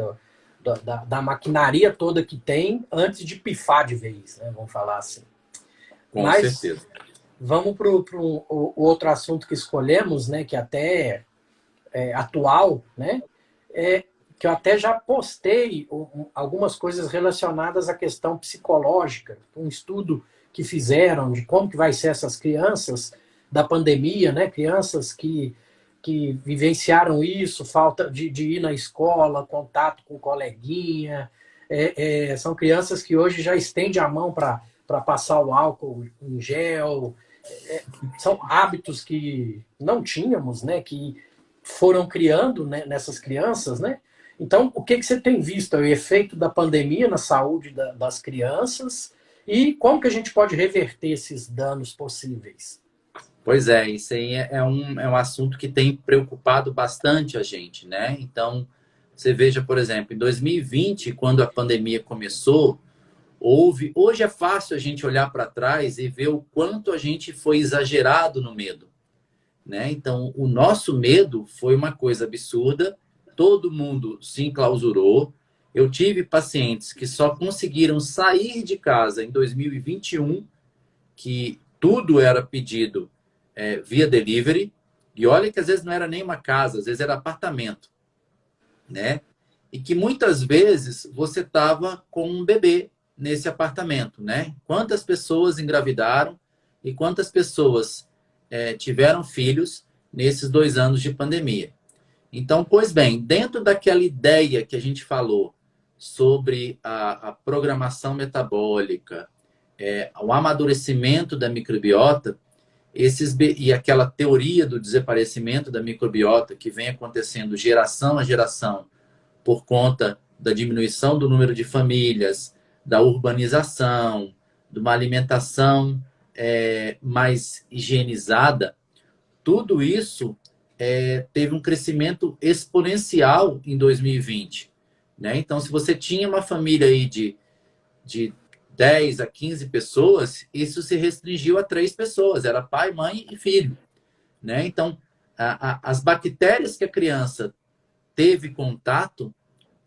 da maquinaria toda que tem antes de pifar de vez, né? Vamos falar assim. Com certeza. Vamos para o outro assunto que escolhemos, né, que até é atual, né, que eu até já postei algumas coisas relacionadas à questão psicológica, um estudo que fizeram de como que vai ser essas crianças da pandemia, né, crianças que vivenciaram isso, falta de ir na escola, contato com o coleguinha, são crianças que hoje já estendem a mão para passar o álcool em gel, são hábitos que não tínhamos, né, que foram criando, né, nessas crianças, né? Então, o que você tem visto? É o efeito da pandemia na saúde das crianças e como que a gente pode reverter esses danos possíveis? Pois é, isso aí é um assunto que tem preocupado bastante a gente, né? Então, você veja, por exemplo, em 2020, quando a pandemia começou, hoje é fácil a gente olhar para trás e ver o quanto a gente foi exagerado no medo, né? Então, o nosso medo foi uma coisa absurda, todo mundo se enclausurou. Eu tive pacientes que só conseguiram sair de casa em 2021, que tudo era pedido via delivery, e olha que às vezes não era nem uma casa, às vezes era apartamento, né? E que muitas vezes você estava com um bebê nesse apartamento, né? Quantas pessoas engravidaram e quantas pessoas tiveram filhos nesses 2 anos de pandemia. Então, pois bem, dentro daquela ideia que a gente falou sobre a programação metabólica, o amadurecimento da microbiota, e aquela teoria do desaparecimento da microbiota que vem acontecendo geração a geração por conta da diminuição do número de famílias, da urbanização, de uma alimentação mais higienizada, tudo isso teve um crescimento exponencial em 2020. Né? Então, se você tinha uma família aí de 10 a 15 pessoas, isso se restringiu a 3 pessoas, era pai, mãe e filho, né? Então, as bactérias que a criança teve contato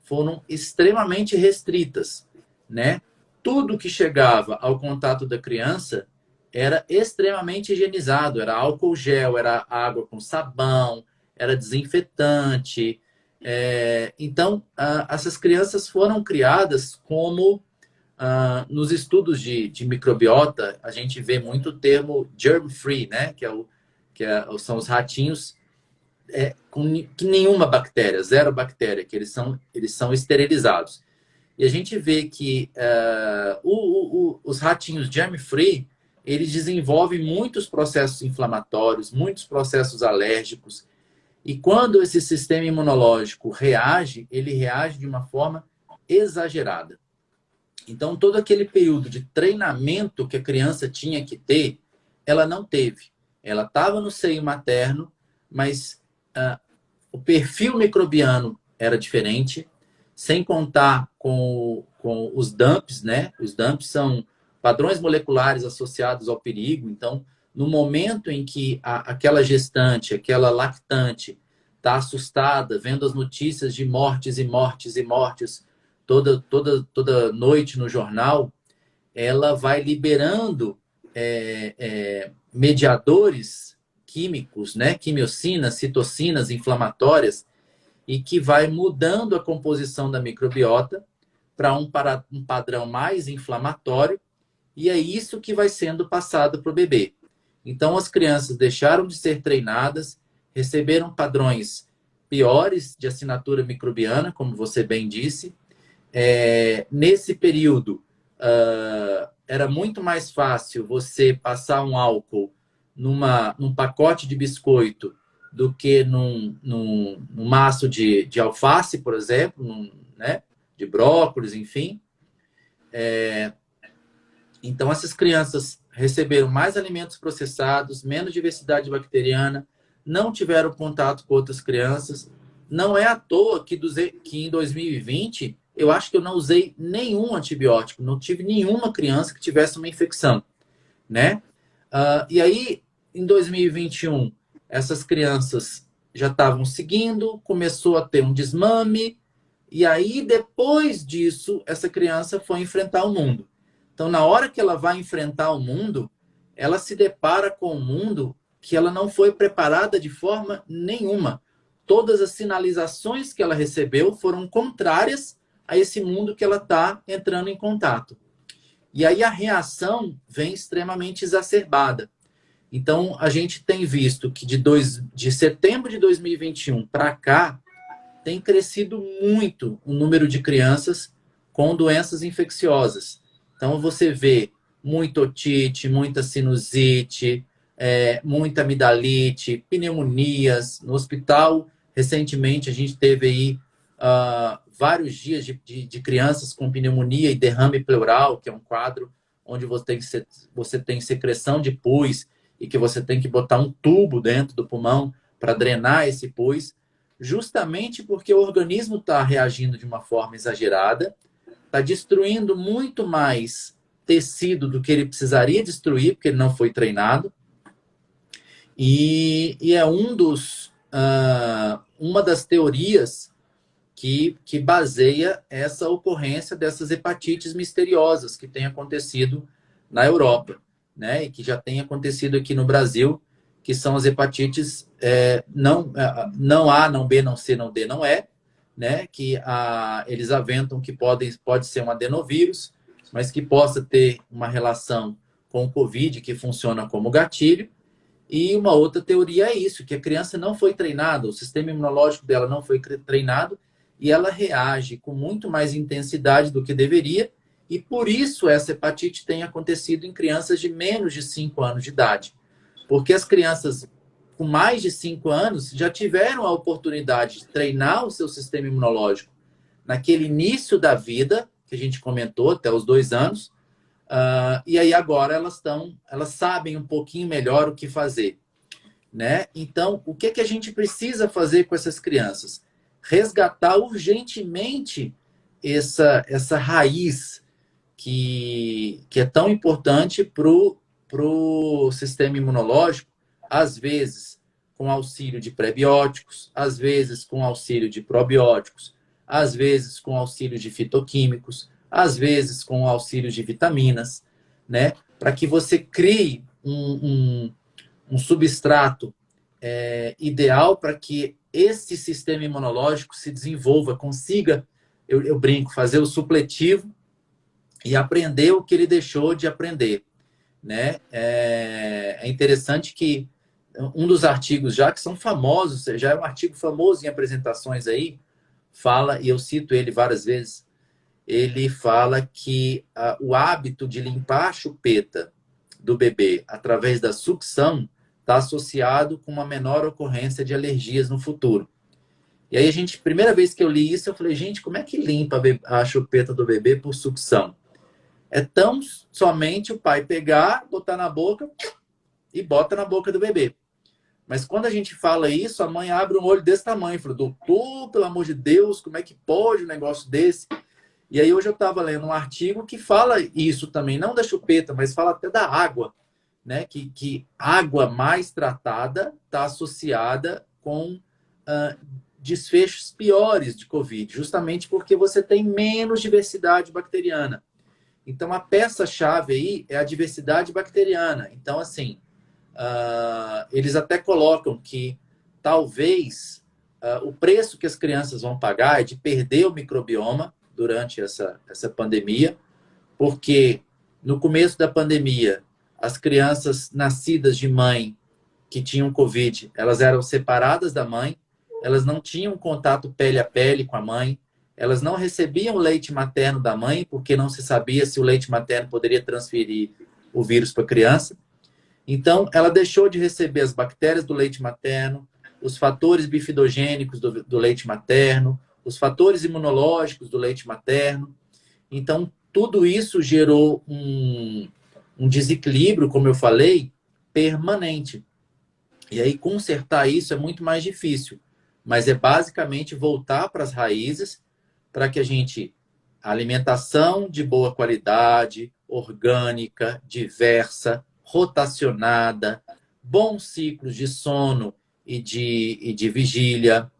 foram extremamente restritas, né? Tudo que chegava ao contato da criança era extremamente higienizado, era álcool gel, era água com sabão, era desinfetante. Então, essas crianças foram criadas como, nos estudos de microbiota, a gente vê muito o termo germ-free, né? São os ratinhos com nenhuma bactéria, zero bactéria, que eles são esterilizados. E a gente vê que os ratinhos germ-free, eles desenvolvem muitos processos inflamatórios, muitos processos alérgicos. E quando esse sistema imunológico reage, ele reage de uma forma exagerada. Então, todo aquele período de treinamento que a criança tinha que ter, ela não teve. Ela estava no seio materno, mas o perfil microbiano era diferente, sem contar com os DUNPs, né? Os DUNPs são padrões moleculares associados ao perigo. Então, no momento em que aquela gestante, aquela lactante, está assustada, vendo as notícias de mortes e mortes e mortes toda noite no jornal, ela vai liberando mediadores químicos, né? Quimiocinas, citocinas inflamatórias, e que vai mudando a composição da microbiota para um padrão mais inflamatório, e é isso que vai sendo passado para o bebê. Então, as crianças deixaram de ser treinadas, receberam padrões piores de assinatura microbiana, como você bem disse. Nesse período, era muito mais fácil você passar um álcool num pacote de biscoito do que num maço de alface, por exemplo, né? De brócolis, enfim. Então, essas crianças receberam mais alimentos processados, menos diversidade bacteriana, não tiveram contato com outras crianças. Não é à toa que em 2020, eu acho que eu não usei nenhum antibiótico, não tive nenhuma criança que tivesse uma infecção, né? E aí, em 2021, essas crianças já estavam seguindo, começou a ter um desmame, e aí, depois disso, essa criança foi enfrentar o mundo. Então, na hora que ela vai enfrentar o mundo, ela se depara com um mundo que ela não foi preparada de forma nenhuma. Todas as sinalizações que ela recebeu foram contrárias a esse mundo que ela está entrando em contato. E aí a reação vem extremamente exacerbada. Então, a gente tem visto que de setembro de 2021 para cá, tem crescido muito o número de crianças com doenças infecciosas. Então, você vê muita otite, muita sinusite, muita amidalite, pneumonias. No hospital, recentemente, a gente teve aí vários dias de crianças com pneumonia e derrame pleural, que é um quadro onde você tem secreção de pus e que você tem que botar um tubo dentro do pulmão para drenar esse pus, justamente porque o organismo está reagindo de uma forma exagerada, está destruindo muito mais tecido do que ele precisaria destruir, porque ele não foi treinado. E é uma das teorias que baseia essa ocorrência dessas hepatites misteriosas que tem acontecido na Europa, né? E que já tem acontecido aqui no Brasil, que são as hepatites não A, não B, não C, não D, não E, né? Que eles aventam que pode ser um adenovírus, mas que possa ter uma relação com o Covid, que funciona como gatilho. E uma outra teoria é isso, que a criança não foi treinada, o sistema imunológico dela não foi treinado e ela reage com muito mais intensidade do que deveria, e por isso essa hepatite tem acontecido em crianças de menos de 5 anos de idade. Porque as crianças com mais de 5 anos já tiveram a oportunidade de treinar o seu sistema imunológico naquele início da vida, que a gente comentou, até os 2 anos, e aí agora elas sabem um pouquinho melhor o que fazer, né? Então, o que a gente precisa fazer com essas crianças? Resgatar urgentemente essa raiz que é tão importante para o sistema imunológico, às vezes com auxílio de prebióticos, às vezes com auxílio de probióticos, às vezes com auxílio de fitoquímicos, às vezes com auxílio de vitaminas, né? Para que você crie um substrato ideal para que esse sistema imunológico se desenvolva, consiga, eu brinco, fazer o supletivo e aprender o que ele deixou de aprender, né? É interessante que um dos artigos, já que são famosos, já é um artigo famoso em apresentações aí, fala, e eu cito ele várias vezes, ele fala que o hábito de limpar a chupeta do bebê através da sucção está associado com uma menor ocorrência de alergias no futuro. E aí primeira vez que eu li isso, eu falei, gente, como é que limpa a chupeta do bebê por sucção? É tão somente o pai pegar, botar na boca e bota na boca do bebê. Mas quando a gente fala isso, a mãe abre um olho desse tamanho. Fala, doutor, pelo amor de Deus, como é que pode um negócio desse? E aí hoje eu estava lendo um artigo que fala isso também, não da chupeta, mas fala até da água, né? Que água mais tratada está associada com desfechos piores de Covid, justamente porque você tem menos diversidade bacteriana. Então, a peça-chave aí é a diversidade bacteriana. Então, assim, eles até colocam que talvez o preço que as crianças vão pagar é de perder o microbioma durante essa pandemia, porque no começo da pandemia, as crianças nascidas de mãe que tinham Covid, elas eram separadas da mãe, elas não tinham contato pele a pele com a mãe, elas não recebiam leite materno da mãe, porque não se sabia se o leite materno poderia transferir o vírus para a criança. Então, ela deixou de receber as bactérias do leite materno, os fatores bifidogênicos do leite materno, os fatores imunológicos do leite materno. Então, tudo isso gerou um desequilíbrio, como eu falei, permanente. E aí, consertar isso é muito mais difícil. Mas é basicamente voltar para as raízes para que a alimentação de boa qualidade, orgânica, diversa, rotacionada, bons ciclos de sono e de vigília,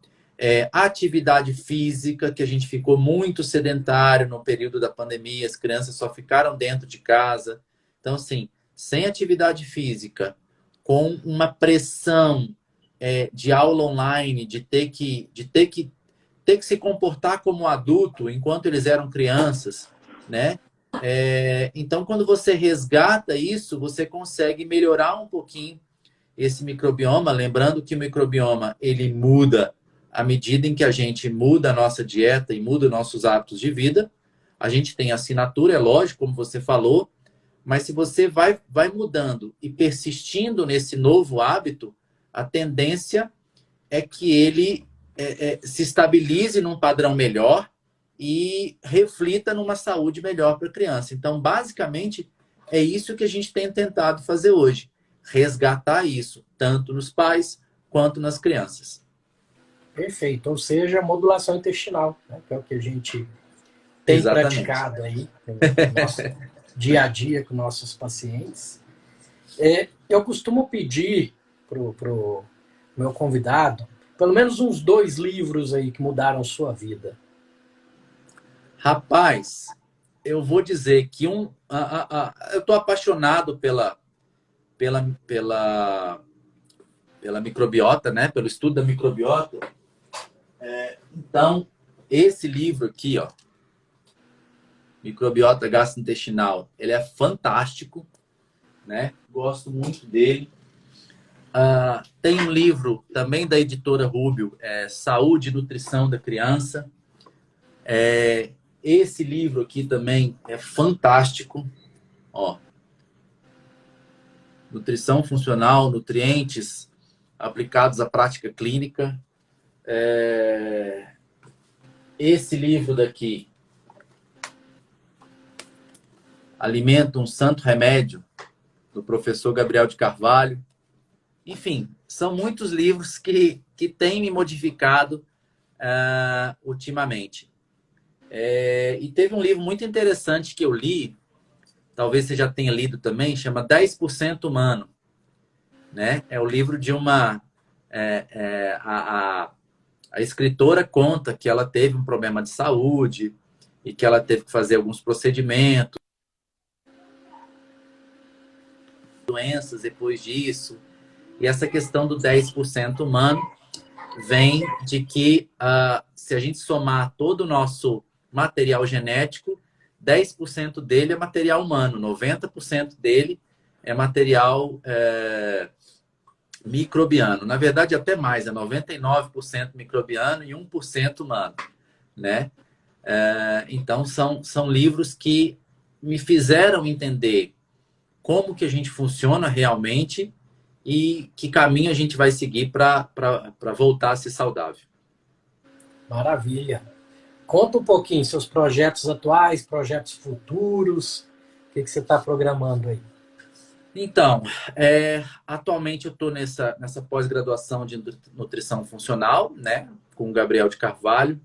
atividade física, que a gente ficou muito sedentário no período da pandemia, as crianças só ficaram dentro de casa. Então, assim, sem atividade física, com uma pressão de aula online, de ter que se comportar como adulto enquanto eles eram crianças, né? Então, quando você resgata isso, você consegue melhorar um pouquinho esse microbioma, lembrando que o microbioma ele muda à medida em que a gente muda a nossa dieta e muda nossos hábitos de vida. A gente tem assinatura, é lógico, como você falou, mas se você vai mudando e persistindo nesse novo hábito, a tendência é que ele se estabilize num padrão melhor e reflita numa saúde melhor para a criança. Então, basicamente, é isso que a gente tem tentado fazer hoje. Resgatar isso, tanto nos pais quanto nas crianças. Perfeito. Ou seja, modulação intestinal, né? Que é o que a gente tem Exatamente. praticado aí no nosso dia a dia com nossos pacientes. Eu costumo pedir para o meu convidado pelo menos uns 2 livros aí que mudaram sua vida. Rapaz, eu vou dizer que eu estou apaixonado pela microbiota, né? Pelo estudo da microbiota. Então, esse livro aqui, ó, Microbiota Gastrointestinal, ele é fantástico, né? Gosto muito dele. Tem um livro também da editora Rúbio, Saúde e Nutrição da Criança. Esse livro aqui também é fantástico. Ó, Nutrição Funcional, Nutrientes Aplicados à Prática Clínica. Esse livro daqui, Alimento, um Santo Remédio, do professor Gabriel de Carvalho. Enfim, são muitos livros que têm me modificado ultimamente. E teve um livro muito interessante que eu li, talvez você já tenha lido também, chama 10% Humano, né? É o livro de uma... a escritora conta que ela teve um problema de saúde e que ela teve que fazer alguns procedimentos, doenças depois disso. E essa questão do 10% humano vem de que se a gente somar todo o nosso material genético, 10% dele é material humano, 90% dele é material microbiano. Na verdade, até mais, é 99% microbiano e 1% humano, né? Então, são livros que me fizeram entender como que a gente funciona realmente e que caminho a gente vai seguir para voltar a ser saudável. Maravilha. Conta um pouquinho seus projetos atuais, projetos futuros, o que você está programando aí? Então, atualmente eu estou nessa pós-graduação de nutrição funcional, né, com o Gabriel de Carvalho.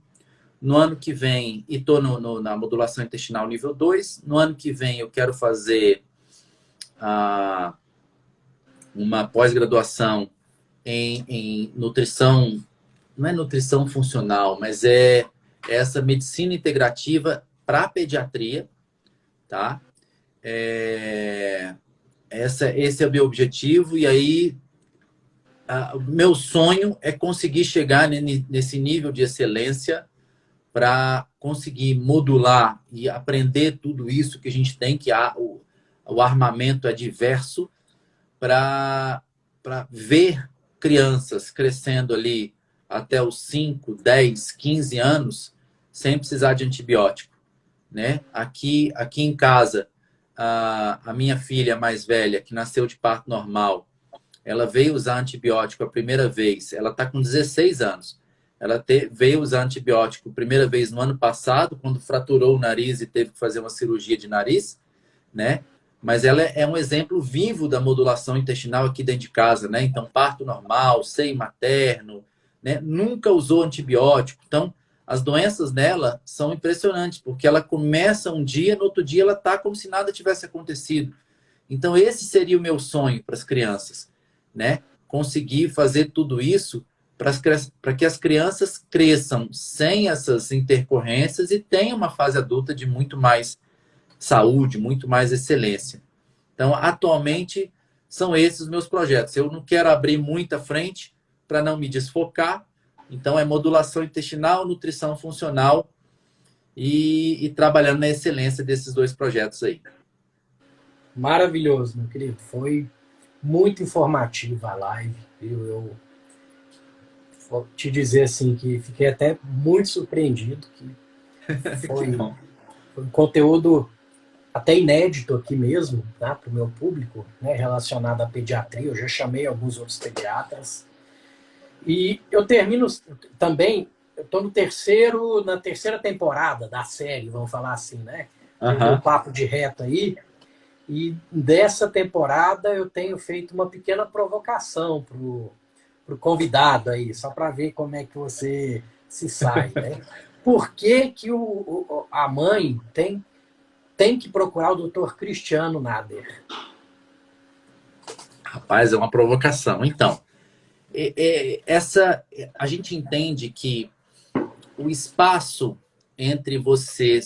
No ano que vem, e estou na modulação intestinal nível 2. No ano que vem eu quero fazer uma pós-graduação em nutrição, não é nutrição funcional, mas é essa medicina integrativa para pediatria, tá? Esse é o meu objetivo, e aí o meu sonho é conseguir chegar nesse nível de excelência para conseguir modular e aprender tudo isso que a gente tem, que o armamento é diverso, para ver crianças crescendo ali até os 5, 10, 15 anos sem precisar de antibiótico, né? Aqui em casa, a minha filha mais velha, que nasceu de parto normal, ela veio usar antibiótico a primeira vez, ela está com 16 anos. Ela veio usar antibiótico a primeira vez no ano passado, quando fraturou o nariz e teve que fazer uma cirurgia de nariz, né? Mas ela é um exemplo vivo da modulação intestinal aqui dentro de casa, né? Então, parto normal, seio materno, né? Nunca usou antibiótico. Então, as doenças dela são impressionantes, porque ela começa um dia, no outro dia ela está como se nada tivesse acontecido. Então, esse seria o meu sonho para as crianças, né? Conseguir fazer tudo isso para que as crianças cresçam sem essas intercorrências e tenham uma fase adulta de muito mais saúde, muito mais excelência. Então, atualmente, são esses os meus projetos. Eu não quero abrir muita frente para não me desfocar. Então, é modulação intestinal, nutrição funcional e trabalhando na excelência desses dois projetos aí. Maravilhoso, meu querido. Foi muito informativa a live. Eu vou te dizer assim que fiquei até muito surpreendido. Que foi um conteúdo até inédito aqui mesmo, tá, para o meu público, né, relacionado à pediatria. Eu já chamei alguns outros pediatras. E eu termino também, eu estou na terceira temporada da série, vamos falar assim, né? Um papo de reto aí. E dessa temporada eu tenho feito uma pequena provocação para o convidado aí, só para ver como é que você se sai, né? Por que a mãe tem que procurar o Dr. Cristiano Nader? Rapaz, é uma provocação. Então, a gente entende que o espaço entre você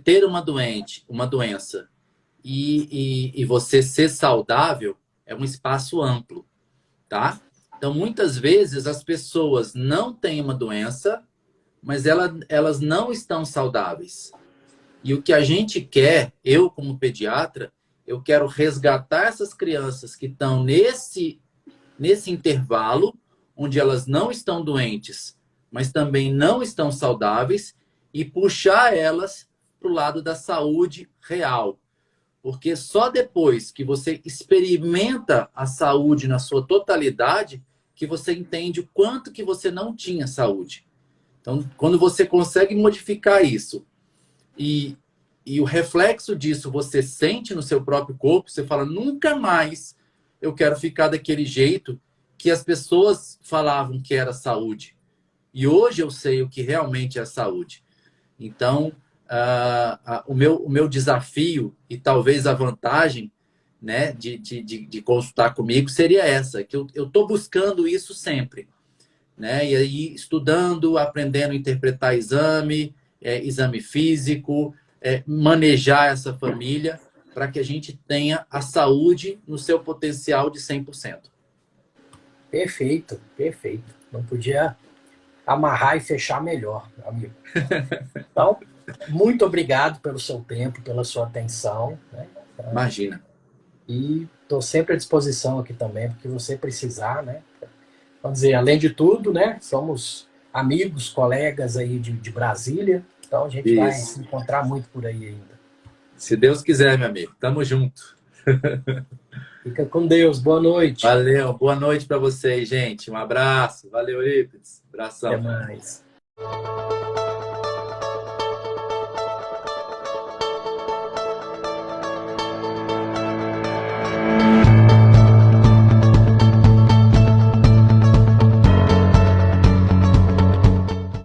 ter uma doença e você ser saudável é um espaço amplo, tá? Então, muitas vezes as pessoas não têm uma doença, mas elas não estão saudáveis. E o que a gente quer, eu como pediatra, eu quero resgatar essas crianças que estão nesse intervalo, onde elas não estão doentes, mas também não estão saudáveis, e puxar elas para o lado da saúde real. Porque só depois que você experimenta a saúde na sua totalidade, que você entende o quanto que você não tinha saúde. Então, quando você consegue modificar isso, e o reflexo disso você sente no seu próprio corpo, você fala, nunca mais eu quero ficar daquele jeito que as pessoas falavam que era saúde. E hoje eu sei o que realmente é saúde. Então, o meu desafio e talvez a vantagem, né, de consultar comigo seria essa, que eu estou buscando isso sempre, né? E aí estudando, aprendendo a interpretar exame, exame físico, manejar essa família para que a gente tenha a saúde no seu potencial de 100%. Perfeito, perfeito. Não podia amarrar e fechar melhor, meu amigo. Então, muito obrigado pelo seu tempo, pela sua atenção, né? Imagina. E estou sempre à disposição aqui também, porque você precisar, né? Vamos dizer, além de tudo, né? Somos amigos, colegas aí de Brasília, então a gente vai se Isso. encontrar muito por aí ainda. Se Deus quiser, meu amigo. Tamo junto. Fica com Deus, boa noite. Valeu, boa noite para vocês, gente. Um abraço. Valeu, Eurípides. Até Abração. mais.